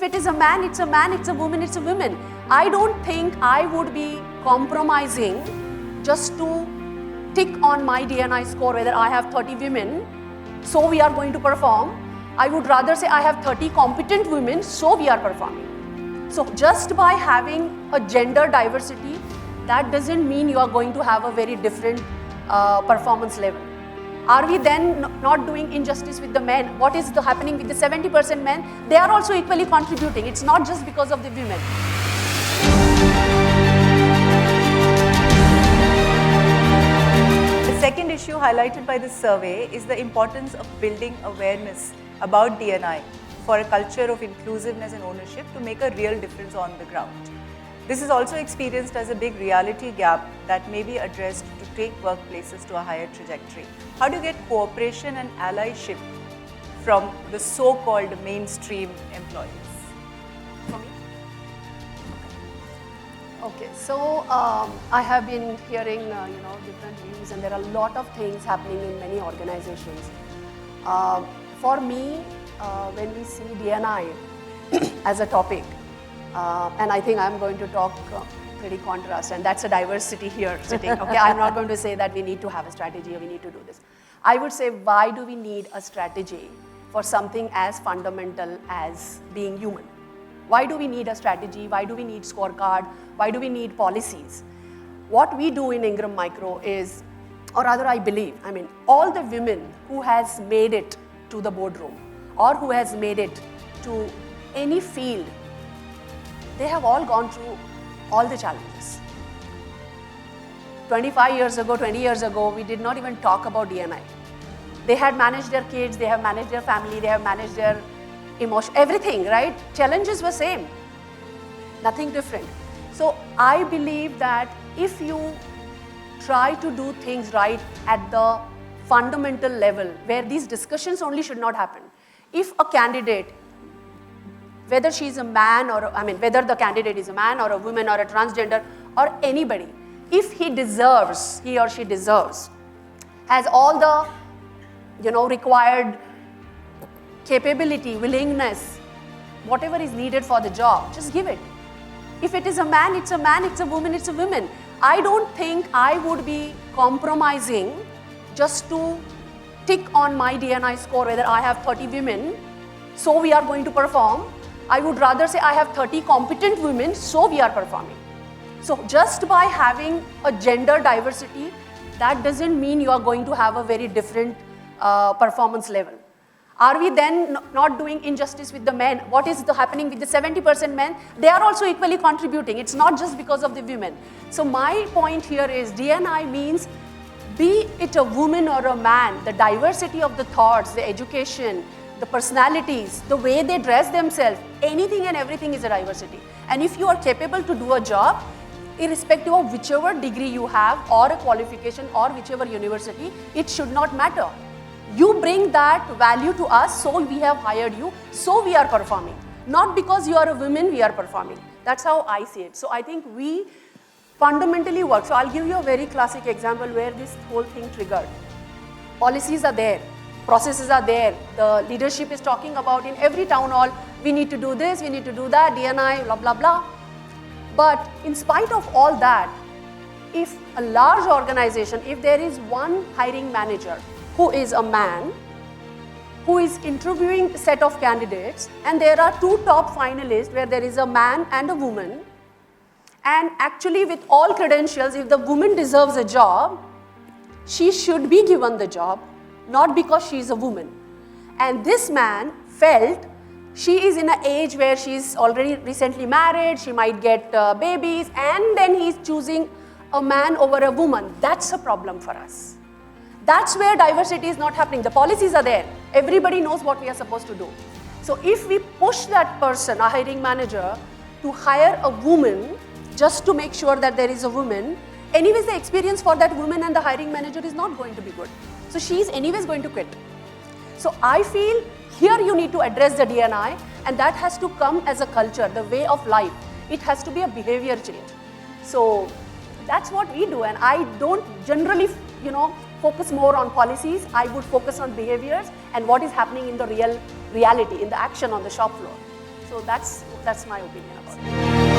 If it is a man, it's a man, it's a woman, it's a woman. I don't think I would be compromising just to tick on my D&I score whether I have 30 women, so we are going to perform. I would rather say I have 30 competent women, so we are performing. So just by having a gender diversity, that doesn't mean you are going to have a very different performance level. Are we then not doing injustice with the men? What is happening with the 70% men? They are also equally contributing. It's not just because of the women. The second issue highlighted by this survey is the importance of building awareness about D&I for a culture of inclusiveness and ownership to make a real difference on the ground. This is also experienced as a big reality gap that may be addressed to take workplaces to a higher trajectory. How do you get cooperation and allyship from the so-called mainstream employees? For me? Okay, so I have been hearing different views, and there are a lot of things happening in many organizations. For me, when we see D&I as a topic, and I think I'm going to talk pretty contrast, and that's a diversity here sitting. Okay, I'm not going to say that we need to have a strategy or we need to do this. I would say, why do we need a strategy for something as fundamental as being human? Why do we need a strategy? Why do we need scorecard? Why do we need policies? What we do in Ingram Micro is, or rather I believe, all the women who has made it to the boardroom or who has made it to any field, they have all gone through all the challenges. 25 years ago, 20 years ago, we did not even talk about D&I. They had managed their kids, they have managed their family, they have managed their emotion, everything, right? Challenges were same, nothing different. So I believe that if you try to do things right at the fundamental level, where these discussions only should not happen. If a candidate, whether she's a man or, whether the candidate is a man or a woman or a transgender or anybody, if he or she deserves, has all the, required capability, willingness, whatever is needed for the job, just give it. If it is a man, it's a man, it's a woman, it's a woman. I don't think I would be compromising just to tick on my D&I score whether I have 30 women, so we are going to perform. I would rather say I have 30 competent women, so we are performing. So just by having a gender diversity, that doesn't mean you are going to have a very different performance level. Are we then not doing injustice with the men? What is happening with the 70% men? They are also equally contributing. It's not just because of the women. So my point here is D&I means, be it a woman or a man, the diversity of the thoughts, the education, the personalities, the way they dress themselves, anything and everything is a diversity. And if you are capable to do a job, irrespective of whichever degree you have or a qualification or whichever university, it should not matter. You bring that value to us, so we have hired you, so we are performing. Not because you are a woman, we are performing. That's how I see it. So I think we fundamentally work. So I'll give you a very classic example where this whole thing triggered. Policies are there. Processes are there. The leadership is talking about in every town hall, we need to do this, we need to do that, D&I, blah, blah, blah. But in spite of all that, if a large organization, if there is one hiring manager who is a man, who is interviewing a set of candidates, and there are two top finalists where there is a man and a woman, and actually with all credentials, if the woman deserves a job, she should be given the job, not because she is a woman. And this man felt she is in an age where she is already recently married, she might get babies, and then he is choosing a man over a woman. That's a problem for us. That's where diversity is not happening. The policies are there. Everybody knows what we are supposed to do. So if we push that person, a hiring manager, to hire a woman just to make sure that there is a woman, anyways the experience for that woman and the hiring manager is not going to be good. So she is anyways going to quit. So I feel here you need to address the D&I, and that has to come as a culture, the way of life. It has to be a behavior change. So that's what we do, and I don't generally, focus more on policies. I would focus on behaviors and what is happening in the reality, in the action on the shop floor. So that's my opinion about it.